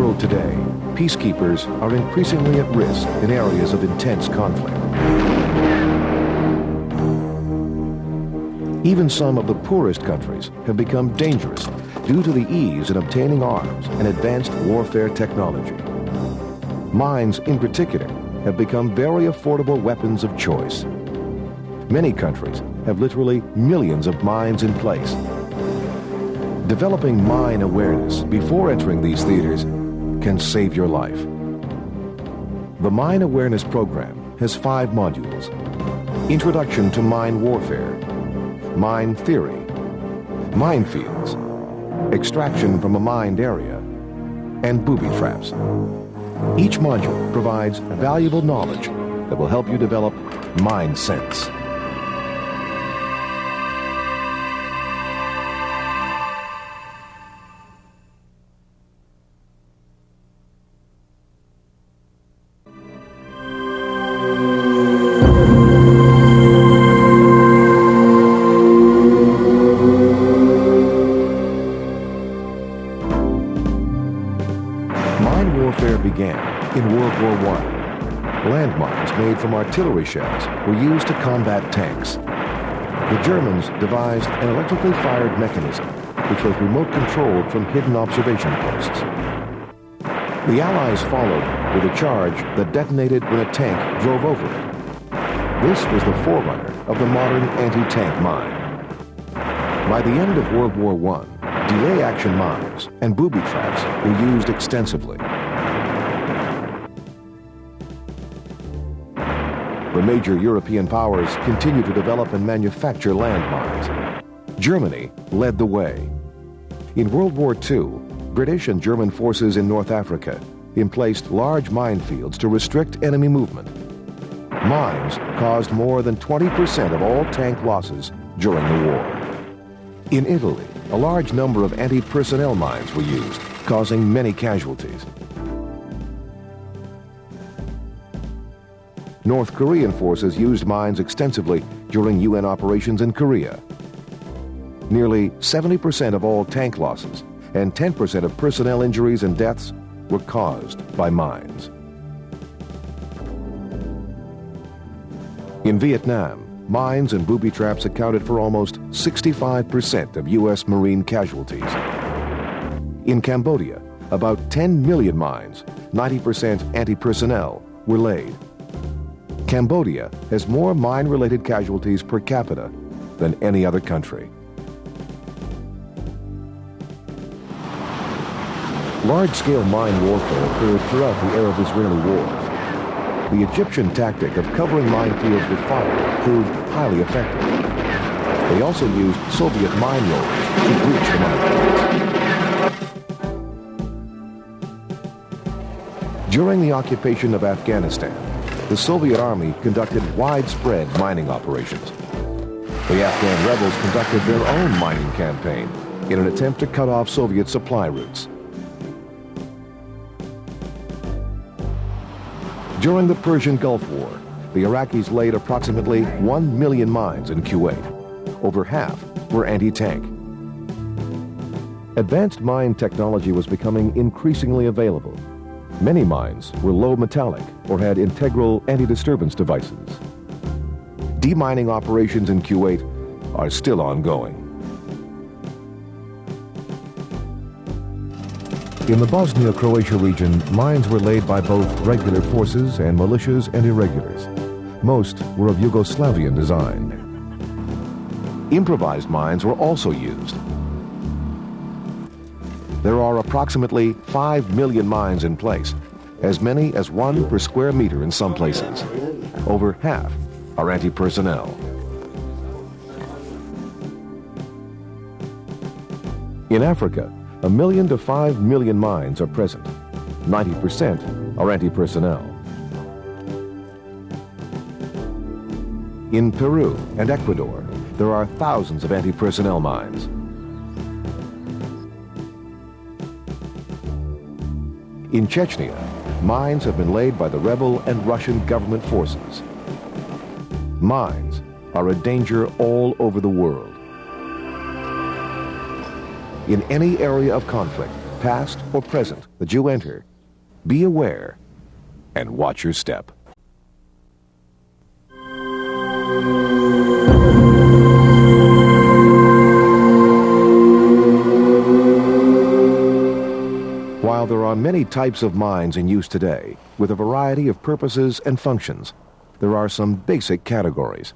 world today, peacekeepers are increasingly at risk in areas of intense conflict. Even some of the poorest countries have become dangerous due to the ease in obtaining arms and advanced warfare technology. Mines, in particular, have become very affordable weapons of choice. Many countries have literally millions of mines in place. Developing mine awareness before entering these theaters can save your life. The Mine Awareness Program has 5 modules: Introduction to Mine Warfare, Mine Theory, Minefields, Extraction from a Mined Area, and Booby Traps. Each module provides valuable knowledge that will help you develop mine sense. In World War I, landmines made from artillery shells were used to combat tanks. The Germans devised an electrically fired mechanism which was remote controlled from hidden observation posts. The Allies followed with a charge that detonated when a tank drove over it. This was the forerunner of the modern anti-tank mine. By the end of World War I, delay action mines and booby traps were used extensively. The major European powers continued to develop and manufacture landmines. Germany led the way. In World War II, British and German forces in North Africa emplaced large minefields to restrict enemy movement. Mines caused more than 20% of all tank losses during the war. In Italy, a large number of anti-personnel mines were used, causing many casualties. North Korean forces used mines extensively during UN operations in Korea. Nearly 70% of all tank losses and 10% of personnel injuries and deaths were caused by mines. In Viet Nam, mines and booby traps accounted for almost 65% of U.S. Marine casualties. In Cambodia, about 10 million mines, 90% anti-personnel, were laid. Cambodia has more mine-related casualties per capita than any other country. Large-scale mine warfare occurred throughout the Arab-Israeli wars. The Egyptian tactic of covering minefields with fire proved highly effective. They also used Soviet mine rollers to breach the minefields. During the occupation of Afghanistan, the Soviet Army conducted widespread mining operations. The Afghan rebels conducted their own mining campaign in an attempt to cut off Soviet supply routes. During the Persian Gulf War, the Iraqis laid approximately 1 million mines in Kuwait. Over half were anti-tank. Advanced mine technology was becoming increasingly available. Many mines were low metallic or had integral anti-disturbance devices. Demining operations in Kuwait are still ongoing. In the Bosnia-Croatia region, mines were laid by both regular forces and militias and irregulars. Most were of Yugoslavian design. Improvised mines were also used. There are approximately 5 million mines in place, as many as 1 per square meter in some places. Over half are anti-personnel. In Africa, 1 million to 5 million mines are present. 90% are anti-personnel. In Peru and Ecuador, there are thousands of anti-personnel mines. In Chechnya, mines have been laid by the rebel and Russian government forces. Mines are a danger all over the world. In any area of conflict, past or present that you enter, be aware and watch your step. While there are many types of mines in use today, with a variety of purposes and functions, there are some basic categories.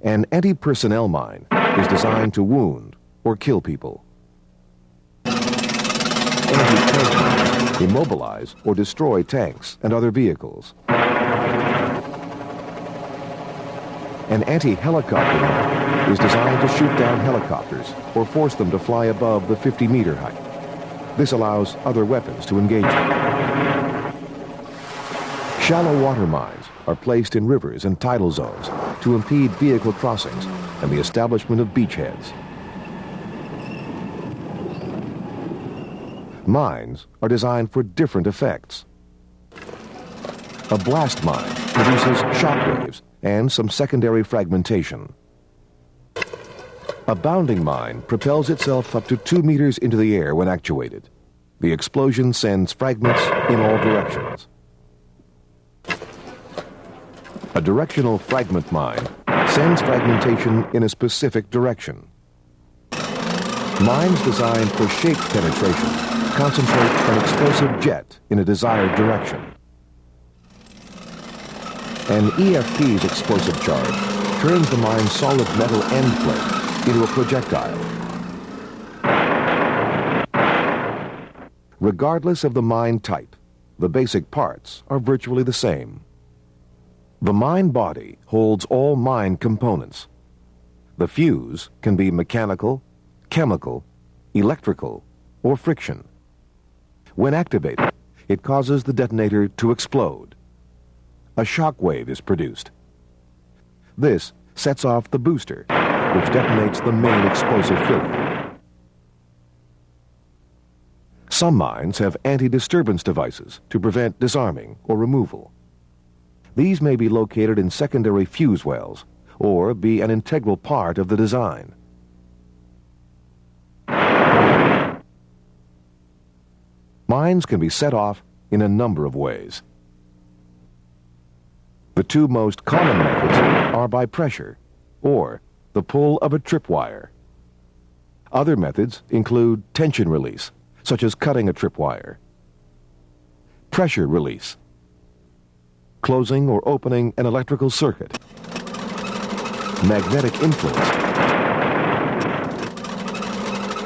An anti-personnel mine is designed to wound or kill people. Anti-tank mines immobilize or destroy tanks and other vehicles. An anti-helicopter mine is designed to shoot down helicopters or force them to fly above the 50-meter height. This allows other weapons to engage them. Shallow water mines are placed in rivers and tidal zones to impede vehicle crossings and the establishment of beachheads. Mines are designed for different effects. A blast mine produces shock waves and some secondary fragmentation. A bounding mine propels itself up to 2 meters into the air when actuated. The explosion sends fragments in all directions. A directional fragment mine sends fragmentation in a specific direction. Mines designed for shape penetration concentrate an explosive jet in a desired direction. An EFP's explosive charge turns the mine's solid metal end plate into a projectile. Regardless of the mine type, the basic parts are virtually the same. The mine body holds all mine components. The fuse can be mechanical, chemical, electrical, or friction. When activated, it causes the detonator to explode. A shock wave is produced. This sets off the booster, which detonates the main explosive filler. Some mines have anti-disturbance devices to prevent disarming or removal. These may be located in secondary fuse wells or be an integral part of the design. Mines can be set off in a number of ways. The two most common methods are by pressure or the pull of a tripwire. Other methods include tension release, such as cutting a tripwire, pressure release, closing or opening an electrical circuit, magnetic influence,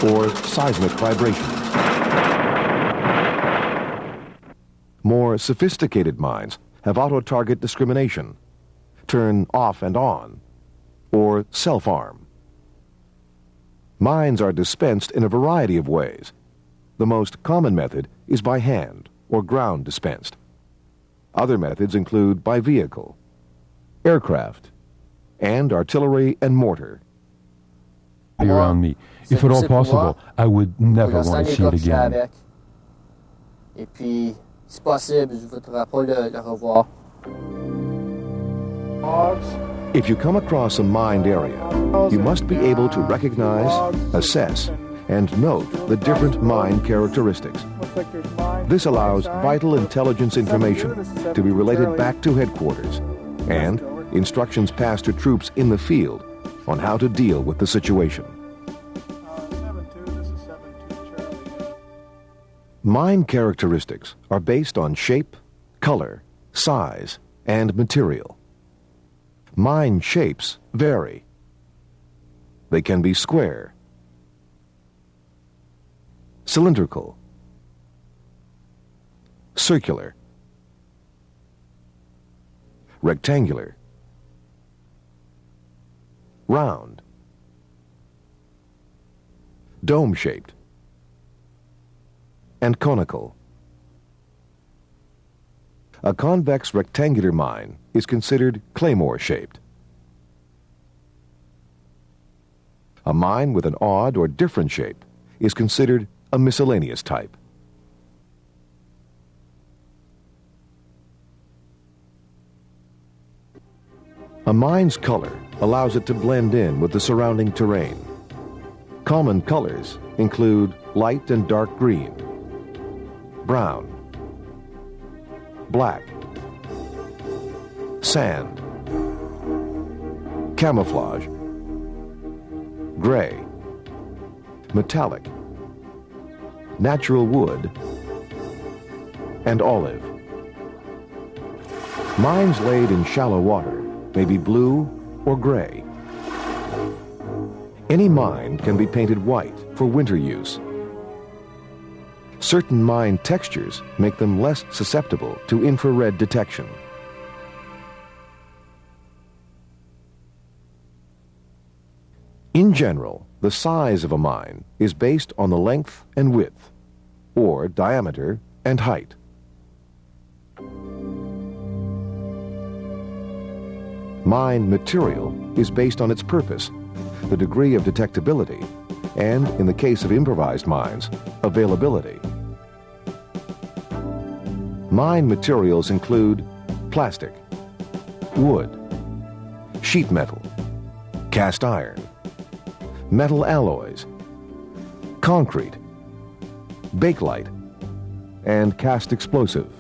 or seismic vibrations. More sophisticated mines have auto-target discrimination, turn off and on, or self-arm. Mines are dispensed in a variety of ways. The most common method is by hand or ground dispensed. Other methods include by vehicle, aircraft, and artillery and mortar. Around me. If at all possible, I would never want to see it again. Et puis, si possible, je voudrais pas le revoir. If you come across a mined area, you must be able to recognize, assess, and note the different mine characteristics. This allows vital intelligence information to be related back to headquarters and instructions passed to troops in the field on how to deal with the situation. Mine characteristics are based on shape, color, size, and material. Mine shapes vary. They can be square, cylindrical, circular, rectangular, round, dome-shaped, and conical. A convex rectangular mine is considered claymore-shaped. A mine with an odd or different shape is considered a miscellaneous type. A mine's color allows it to blend in with the surrounding terrain. Common colors include light and dark green, brown, black, sand, camouflage, gray, metallic, natural wood, and olive. Mines laid in shallow water may be blue or gray. Any mine can be painted white for winter use. Certain mine textures make them less susceptible to infrared detection. In general, the size of a mine is based on the length and width, or diameter and height. Mine material is based on its purpose, the degree of detectability, and, in the case of improvised mines, availability. Mine materials include plastic, wood, sheet metal, cast iron, metal alloys, concrete, bakelite, and cast explosive.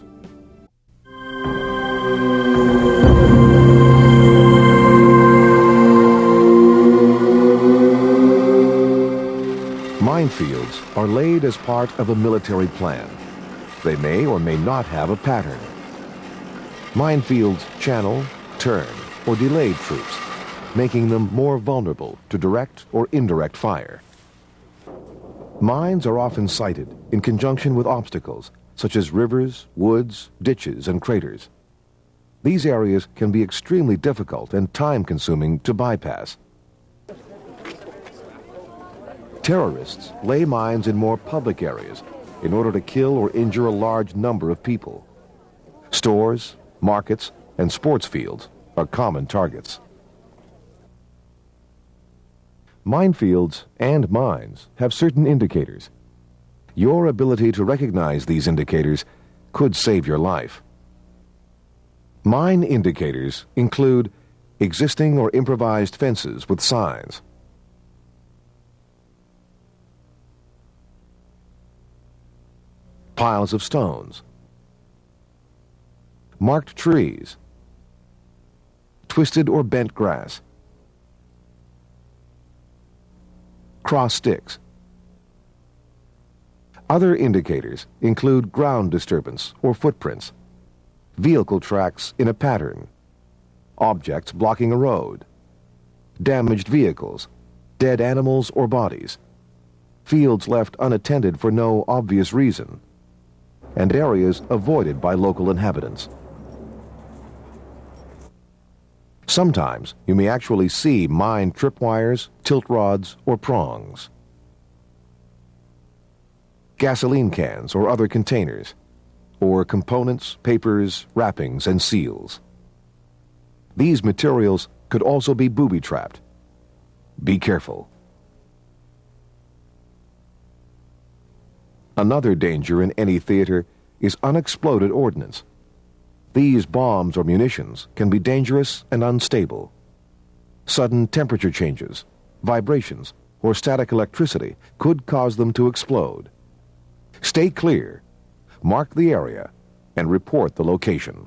Minefields are laid as part of a military plan. They may or may not have a pattern. Minefields channel, turn, or delay troops, making them more vulnerable to direct or indirect fire. Mines are often sited in conjunction with obstacles, such as rivers, woods, ditches, and craters. These areas can be extremely difficult and time-consuming to bypass. Terrorists lay mines in more public areas in order to kill or injure a large number of people. Stores, markets, and sports fields are common targets. Minefields and mines have certain indicators. Your ability to recognize these indicators could save your life. Mine indicators include existing or improvised fences with signs, piles of stones, marked trees, twisted or bent grass, cross sticks. Other indicators include ground disturbance or footprints, vehicle tracks in a pattern, objects blocking a road, damaged vehicles, dead animals or bodies, fields left unattended for no obvious reason, and areas avoided by local inhabitants. Sometimes you may actually see mine tripwires, tilt rods, or prongs, gasoline cans or other containers, or components, papers, wrappings, and seals. These materials could also be booby-trapped. Be careful. Another danger in any theater is unexploded ordnance. These bombs or munitions can be dangerous and unstable. Sudden temperature changes, vibrations, or static electricity could cause them to explode. Stay clear, mark the area, and report the location.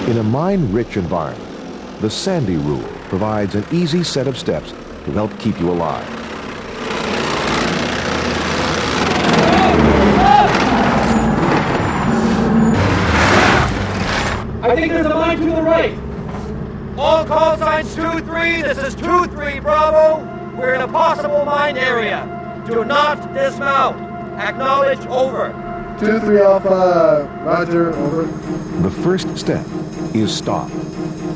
In a mine-rich environment, the Sandy Rule provides an easy set of steps to help keep you alive. I think there's a mine to the right. All call signs 2-3. This is 2-3 Bravo. We're in a possible mine area. Do not dismount. Acknowledge, over. 2-3 Alpha, roger, over. The first step is stop.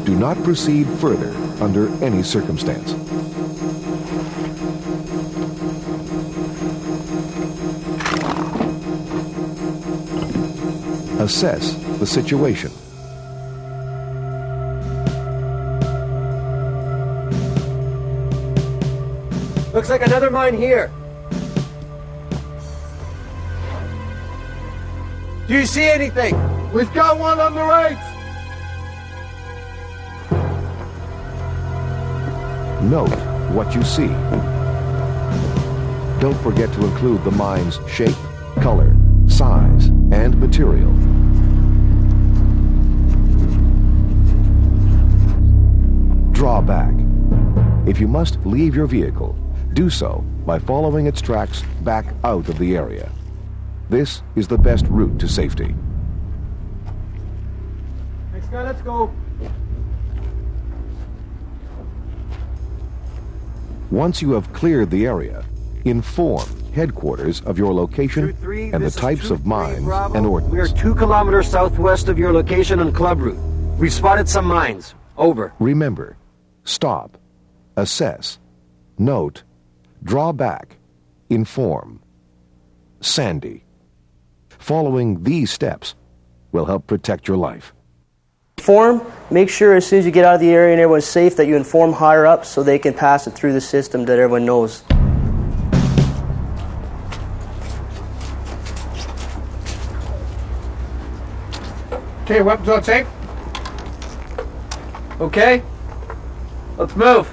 Do not proceed further under any circumstance. Assess the situation. Looks like another mine here. Do you see anything? We've got one on the right! Note what you see. Don't forget to include the mine's shape, color, size, and material. Draw back. If you must leave your vehicle, do so by following its tracks back out of the area. This is the best route to safety. Next guy, let's go. Once you have cleared the area, inform headquarters of your location and the types of mines and ordnance. We are 2 kilometers southwest of your location on Club Route. We've spotted some mines. Over. Remember, stop, assess, note, draw back, inform. Sandy. Following these steps will help protect your life. Inform, make sure as soon as you get out of the area and everyone's safe that you inform higher up so they can pass it through the system that everyone knows. Okay, weapons on tape. Okay. Let's move.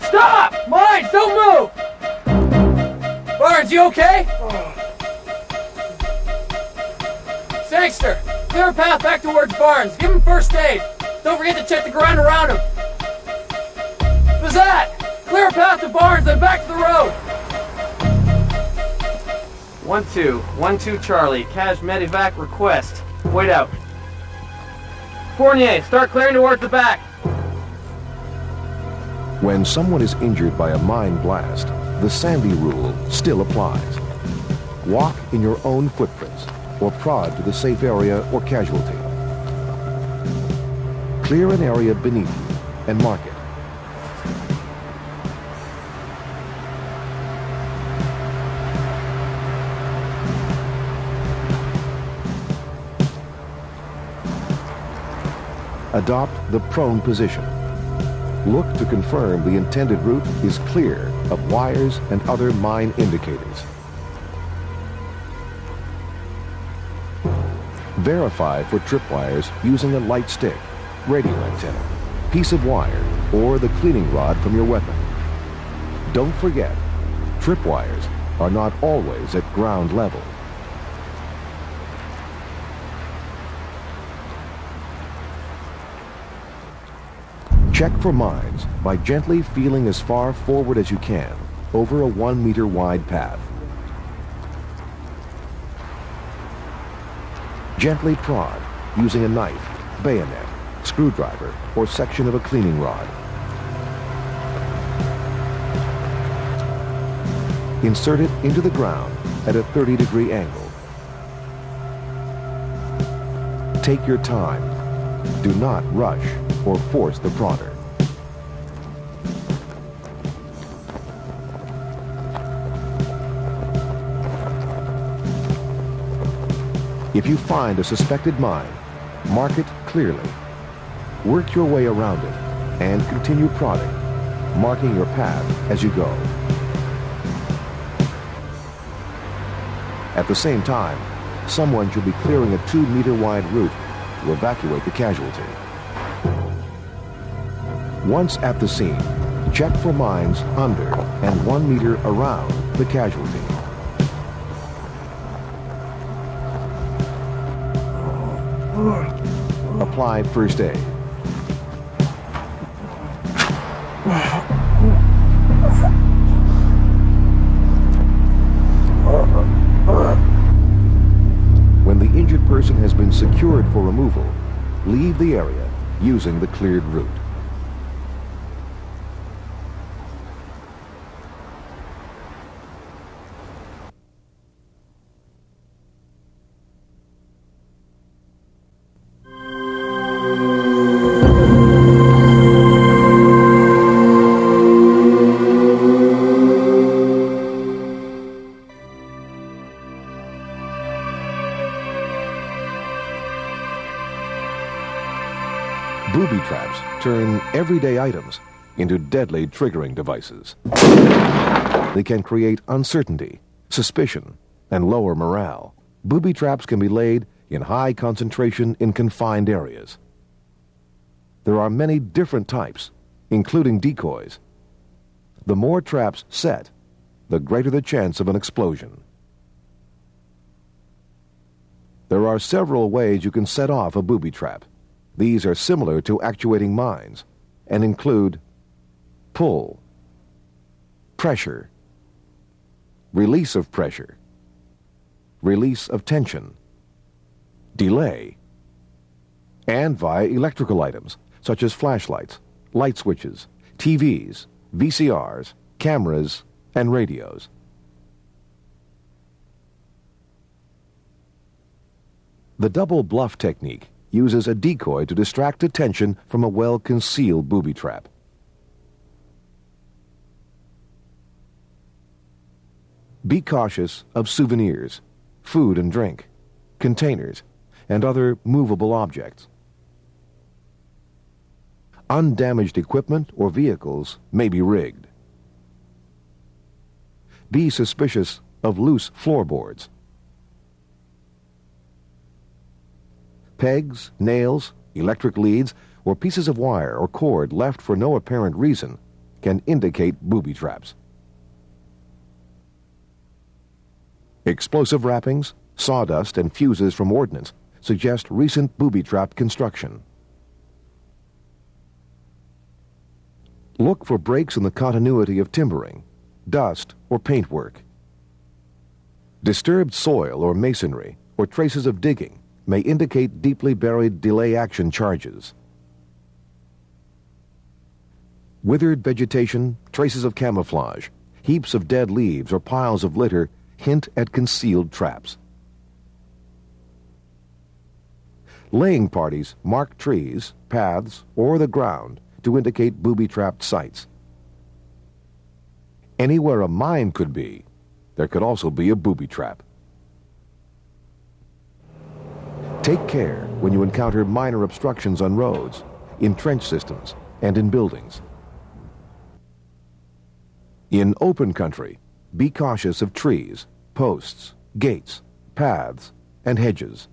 Stop! Mine! Don't move! Barnes, you okay? Sangster, clear a path back towards Barnes. Give him first aid. Don't forget to check the ground around him. Bazat, clear a path to Barnes and back to the road. 1-2, 1-2 Charlie. Cash medevac request. Wait out. Fournier, start clearing towards the back. When someone is injured by a mine blast, the Sandy rule still applies. Walk in your own footprints or prod to the safe area or casualty. Clear an area beneath you and mark it. Adopt the prone position. Look to confirm the intended route is clear of wires and other mine indicators. Verify for tripwires using a light stick, radio antenna, piece of wire, or the cleaning rod from your weapon. Don't forget, tripwires are not always at ground level. Check for mines by gently feeling as far forward as you can over a 1 meter wide path. Gently prod using a knife, bayonet, screwdriver, or section of a cleaning rod. Insert it into the ground at a 30-degree angle. Take your time. Do not rush or force the prodder. If you find a suspected mine, mark it clearly. Work your way around it and continue prodding, marking your path as you go. At the same time, someone should be clearing a 2-meter wide route to evacuate the casualty. Once at the scene, check for mines under and 1 meter around the casualty. Apply first aid. When the injured person has been secured for removal, leave the area using the cleared route. booby traps turn everyday items into deadly triggering devices. They can create uncertainty, suspicion, and lower morale. Booby traps can be laid in high concentration in confined areas. There are many different types, including decoys. The more traps set, the greater the chance of an explosion. There are several ways you can set off a booby trap. These are similar to actuating mines and include pull, pressure, release of pressure, release of tension, delay, and via electrical items such as flashlights, light switches, TVs, VCRs, cameras, and radios. The double bluff technique uses a decoy to distract attention from a well-concealed booby trap. Be cautious of souvenirs, food and drink, containers, and other movable objects. Undamaged equipment or vehicles may be rigged. Be suspicious of loose floorboards. Pegs, nails, electric leads, or pieces of wire or cord left for no apparent reason can indicate booby traps. Explosive wrappings, sawdust, and fuses from ordnance suggest recent booby trap construction. Look for breaks in the continuity of timbering, dust, or paintwork. Disturbed soil or masonry or traces of digging may indicate deeply buried delay action charges. Withered vegetation, traces of camouflage, heaps of dead leaves, or piles of litter hint at concealed traps. Laying parties mark trees, paths, or the ground to indicate booby-trapped sites. Anywhere a mine could be, there could also be a booby trap. Take care when you encounter minor obstructions on roads, in trench systems, and in buildings. In open country, be cautious of trees, posts, gates, paths, and hedges.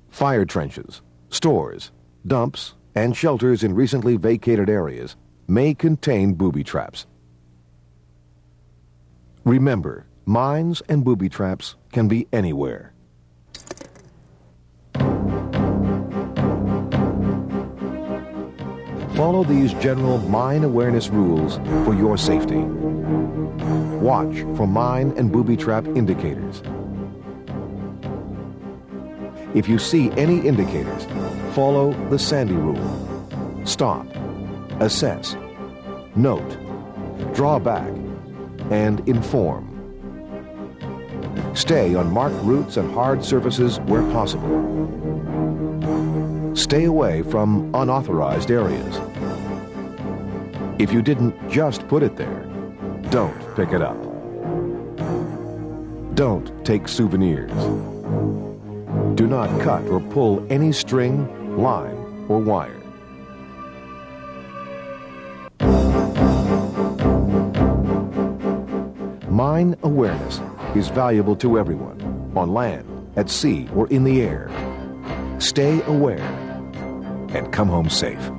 Fire trenches, stores, dumps, and shelters in recently vacated areas may contain booby traps. Remember, mines and booby traps can be anywhere. Follow these general mine awareness rules for your safety. Watch for mine and booby trap indicators. If you see any indicators, follow the Sandy rule. Stop, assess, note, draw back, and inform. Stay on marked routes and hard surfaces where possible. Stay away from unauthorized areas. If you didn't just put it there, don't pick it up. Don't take souvenirs. Do not cut or pull any string, line, or wire. Mine awareness is valuable to everyone, on land, at sea, or in the air. Stay aware and come home safe.